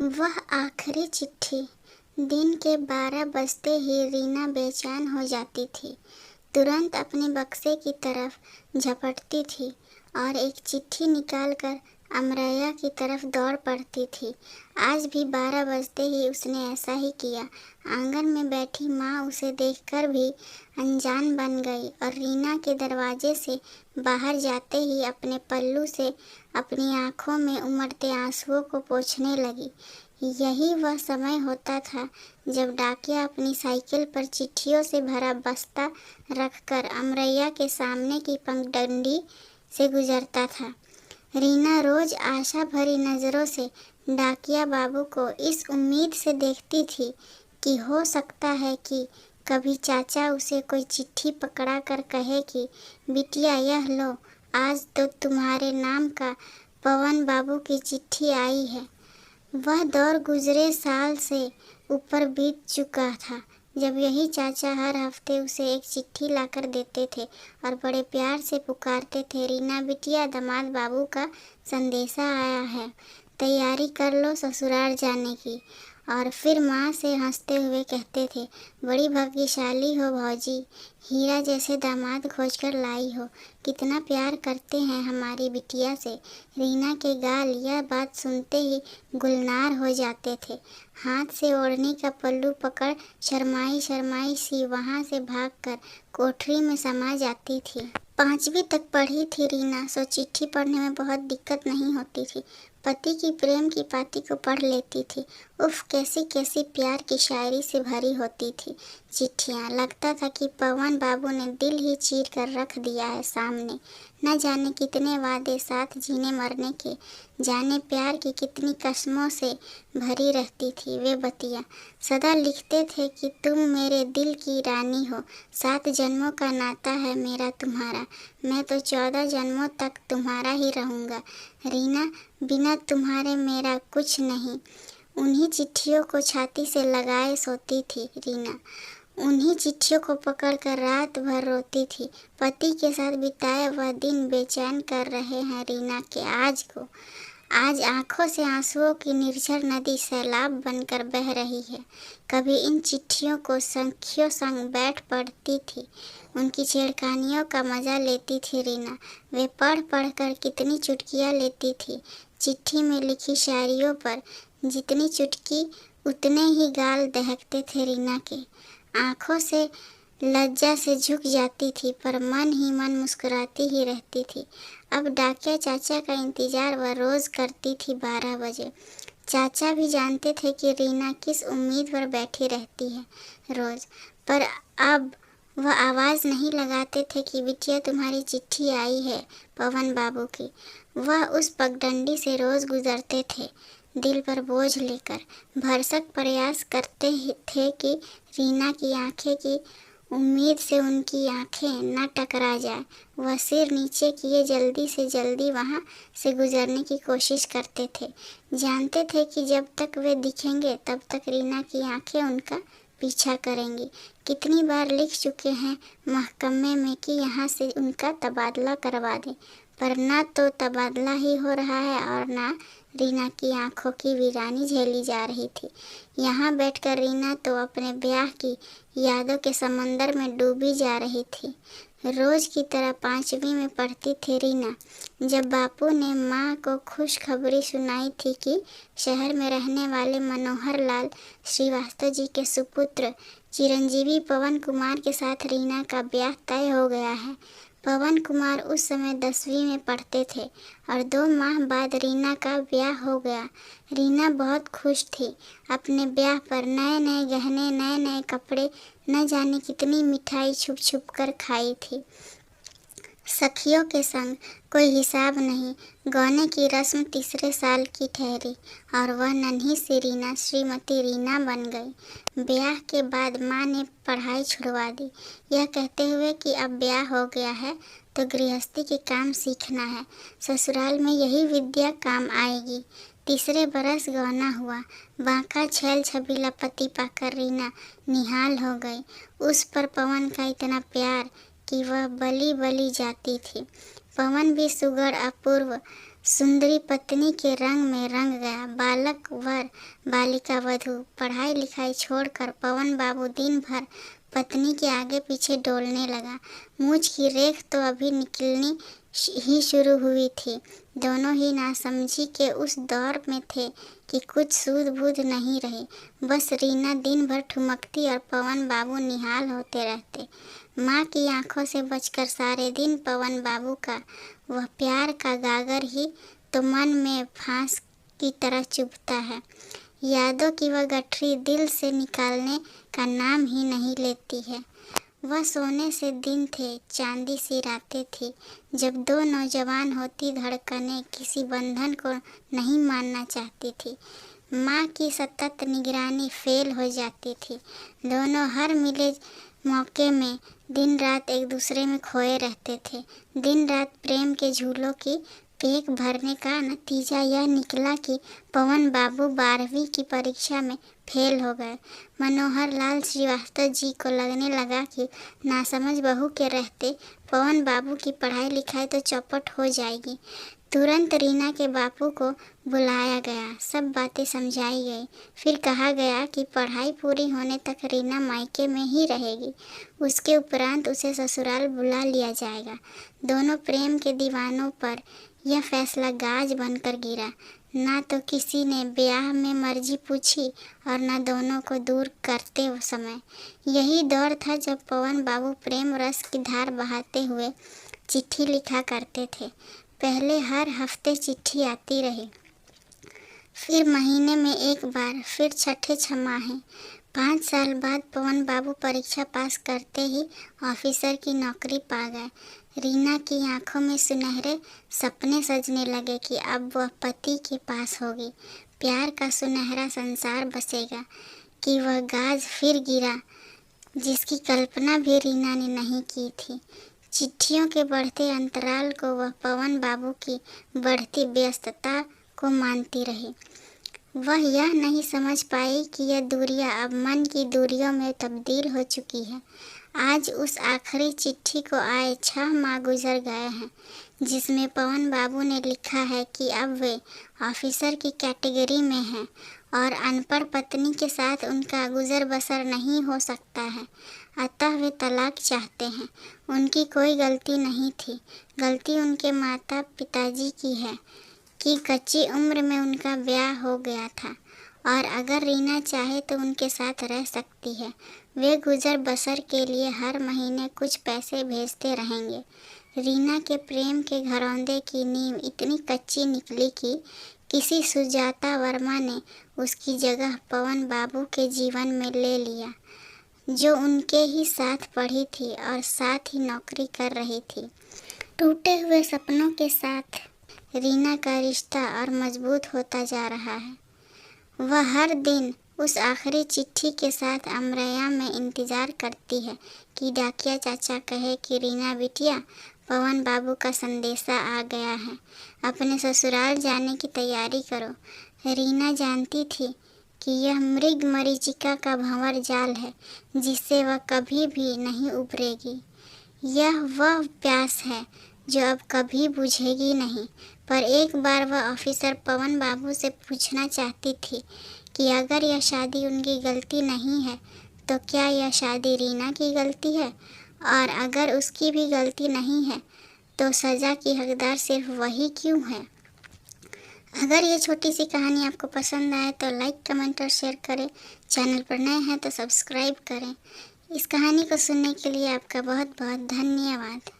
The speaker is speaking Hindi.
वह आखिरी चिट्ठी। दिन के 12 बजते ही रीना बेचैन हो जाती थी। तुरंत अपने बक्से की तरफ झपटती थी और एक चिट्ठी निकालकर अमरैया की तरफ दौड़ पड़ती थी। आज भी 12 बजते ही उसने ऐसा ही किया। आंगन में बैठी माँ उसे देखकर भी अनजान बन गई और रीना के दरवाजे से बाहर जाते ही अपने पल्लू से अपनी आंखों में उमड़ते आंसुओं को पोंछने लगी। यही वह समय होता था जब डाकिया अपनी साइकिल पर चिट्ठियों से भरा बस्ता रखकर अमरैया के सामने की पगडंडी से गुजरता था। रीना रोज आशा भरी नज़रों से डाकिया बाबू को इस उम्मीद से देखती थी कि हो सकता है कि कभी चाचा उसे कोई चिट्ठी पकड़ा कर कहे कि बिटिया यह लो, आज तो तुम्हारे नाम का पवन बाबू की चिट्ठी आई है। वह दौर गुजरे साल से ऊपर बीत चुका था जब यही चाचा हर हफ्ते उसे एक चिट्ठी लाकर देते थे और बड़े प्यार से पुकारते थे, रीना बिटिया दामाद बाबू का संदेशा आया है, तैयारी कर लो ससुराल जाने की। और फिर माँ से हंसते हुए कहते थे, बड़ी भाग्यशाली हो भौजी, हीरा जैसे दामाद खोजकर लाई हो, कितना प्यार करते हैं हमारी बिटिया से। रीना के गाल यह बात सुनते ही गुलनार हो जाते थे। हाथ से ओढ़नी का पल्लू पकड़ शर्माई शर्माई सी वहाँ से भागकर कोठरी में समा जाती थी। 5वीं तक पढ़ी थी रीना, सो चिट्ठी पढ़ने में बहुत दिक्कत नहीं होती थी। पति की प्रेम की पाती को पढ़ लेती थी। उफ, कैसी कैसी प्यार की शायरी से भरी होती थी चिट्ठियाँ। लगता था कि पवन बाबू ने दिल ही चीर कर रख दिया है सामने। न जाने कितने वादे साथ जीने मरने के, जाने प्यार की कितनी कसमों से भरी रहती थी वे बतिया। सदा लिखते थे कि तुम मेरे दिल की रानी हो, 7 जन्मों का नाता है मेरा तुम्हारा, मैं तो 14 जन्मों तक तुम्हारा ही रहूँगा। रीना, बिना तुम्हारे मेरा कुछ नहीं। उन्हीं चिट्ठियों को छाती से लगाए सोती थी रीना। उन्हीं चिट्ठियों को पकड़कर रात भर रोती थी। पति के साथ बिताए वह दिन बेचैन कर रहे हैं रीना के आज को। आज आंखों से आंसुओं की निर्झर नदी सैलाब बनकर बह रही है। कभी इन चिट्ठियों को सखियों संग बैठ पढ़ती थी, उनकी छेड़खानियों का मज़ा लेती थी रीना। वे पढ़ पढ़ कर कितनी चुटकियाँ लेती थी। चिट्ठी में लिखी शायरियों पर जितनी चुटकी उतने ही गाल दहकते थे रीना के। आंखों से लज्जा से झुक जाती थी पर मन ही मन मुस्कुराती ही रहती थी। अब डाकिया चाचा का इंतज़ार वह रोज़ करती थी 12 बजे। चाचा भी जानते थे कि रीना किस उम्मीद पर बैठी रहती है रोज़, पर अब वह आवाज़ नहीं लगाते थे कि बिटिया तुम्हारी चिट्ठी आई है पवन बाबू की। वह उस पगडंडी से रोज़ गुजरते थे दिल पर बोझ लेकर। भरसक प्रयास करते थे कि रीना की आंखें की उम्मीद से उनकी आंखें न टकरा जाए। वह सिर नीचे किए जल्दी से जल्दी वहाँ से गुजरने की कोशिश करते थे। जानते थे कि जब तक वे दिखेंगे तब तक रीना की आंखें उनका पीछा करेंगी। कितनी बार लिख चुके हैं महकमे में कि यहाँ से उनका तबादला करवा दें, पर ना तो तबादला ही हो रहा है और ना रीना की आंखों की वीरानी झेली जा रही थी। यहाँ बैठकर रीना तो अपने ब्याह की यादों के समंदर में डूबी जा रही थी। रोज़ की तरह 5वीं में पढ़ती थी रीना जब बापू ने माँ को खुशखबरी सुनाई थी कि शहर में रहने वाले मनोहर लाल श्रीवास्तव जी के सुपुत्र चिरंजीवी पवन कुमार के साथ रीना का ब्याह तय हो गया है। पवन कुमार उस समय 10वीं में पढ़ते थे और 2 माह बाद रीना का ब्याह हो गया। रीना बहुत खुश थी। अपने ब्याह पर नए नए गहने, नए नए कपड़े, न जाने कितनी मिठाई छुप छुप कर खाई थी। सखियों के संग कोई हिसाब नहीं। गौने की रस्म तीसरे साल की ठहरी और वह नन्ही सी रीना श्रीमती रीना बन गई। ब्याह के बाद माँ ने पढ़ाई छुड़वा दी, यह कहते हुए कि अब ब्याह हो गया है तो गृहस्थी के काम सीखना है, ससुराल में यही विद्या काम आएगी। तीसरे बरस गौना हुआ। बांका छैल छबीला पति पाकर रीना निहाल हो गई। उस पर पवन का इतना प्यार कि वह बली बली जाती थी। पवन भी सुघड़ अपूर्व सुंदरी पत्नी के रंग में रंग गया। बालक वर बालिका वधू पढ़ाई लिखाई छोड़कर पवन बाबू दिन भर पत्नी के आगे पीछे डोलने लगा। मूंछ की रेख तो अभी निकलनी ही शुरू हुई थी। दोनों ही नासमझी के उस दौर में थे कि कुछ सूझ बूझ नहीं रही। बस रीना दिन भर ठुमकती और पवन बाबू निहाल होते रहते। माँ की आंखों से बचकर सारे दिन पवन बाबू का वह प्यार का गागर ही तो मन में फांस की तरह चुभता है। यादों की वह गठरी दिल से निकालने का नाम ही नहीं लेती है। वह सोने से दिन थे, चांदी सी रातें थी, जब दो नौजवान होती धड़कनें किसी बंधन को नहीं मानना चाहती थी। माँ की सतत निगरानी फेल हो जाती थी। दोनों हर मिले मौके में दिन रात एक दूसरे में खोए रहते थे। दिन रात प्रेम के झूलों की पेट भरने का नतीजा यह निकला कि पवन बाबू 12वीं की परीक्षा में फेल हो गए। मनोहर लाल श्रीवास्तव जी को लगने लगा कि नासमझ बहू के रहते पवन बाबू की पढ़ाई लिखाई तो चौपट हो जाएगी। तुरंत रीना के बापू को बुलाया गया, सब बातें समझाई गई। फिर कहा गया कि पढ़ाई पूरी होने तक रीना मायके में ही रहेगी, उसके उपरांत उसे ससुराल बुला लिया जाएगा। दोनों प्रेम के दीवानों पर यह फैसला गाज बनकर गिरा। ना तो किसी ने ब्याह में मर्जी पूछी और न दोनों को दूर करते समय। यही दौर था जब पवन बाबू प्रेम रस की धार बहाते हुए चिट्ठी लिखा करते थे। पहले हर हफ्ते चिट्ठी आती रही, फिर महीने में एक बार, फिर छठे छमाही। 5 साल बाद पवन बाबू परीक्षा पास करते ही ऑफिसर की नौकरी पा गए। रीना की आंखों में सुनहरे सपने सजने लगे कि अब वह पति के पास होगी, प्यार का सुनहरा संसार बसेगा। कि वह गाज फिर गिरा जिसकी कल्पना भी रीना ने नहीं की थी। चिट्ठियों के बढ़ते अंतराल को वह पवन बाबू की बढ़ती व्यस्तता को मानती रही। वह यह नहीं समझ पाई कि यह दूरियां अब मन की दूरियों में तब्दील हो चुकी है। आज उस आखिरी चिट्ठी को आए 6 माह गुजर गए हैं, जिसमें पवन बाबू ने लिखा है कि अब वे ऑफिसर की कैटेगरी में हैं और अनपढ़ पत्नी के साथ उनका गुजर बसर नहीं हो सकता है, अतः वे तलाक चाहते हैं। उनकी कोई गलती नहीं थी, गलती उनके माता पिताजी की है कि कच्ची उम्र में उनका ब्याह हो गया था और अगर रीना चाहे तो उनके साथ रह सकती है। वे गुजर बसर के लिए हर महीने कुछ पैसे भेजते रहेंगे। रीना के प्रेम के घरौंदे की नींव इतनी कच्ची निकली कि किसी सुजाता वर्मा ने उसकी जगह पवन बाबू के जीवन में ले लिया, जो उनके ही साथ पढ़ी थी और साथ ही नौकरी कर रही थी। टूटे हुए सपनों के साथ रीना का रिश्ता और मजबूत होता जा रहा है। वह हर दिन उस आखिरी चिट्ठी के साथ अमरैया में इंतज़ार करती है कि डाकिया चाचा कहे कि रीना बिटिया, पवन बाबू का संदेशा आ गया है, अपने ससुराल जाने की तैयारी करो। रीना जानती थी कि यह मृग मरीचिका का भंवर जाल है जिससे वह कभी भी नहीं उबरेगी। यह वह प्यास है जो अब कभी बुझेगी नहीं। पर एक बार वह ऑफिसर पवन बाबू से पूछना चाहती थी कि अगर यह शादी उनकी गलती नहीं है तो क्या यह शादी रीना की गलती है, और अगर उसकी भी गलती नहीं है तो सज़ा की हकदार सिर्फ वही क्यों है। अगर ये छोटी सी कहानी आपको पसंद आए तो लाइक, कमेंट और शेयर करें। चैनल पर नए हैं तो सब्सक्राइब करें। इस कहानी को सुनने के लिए आपका बहुत बहुत धन्यवाद।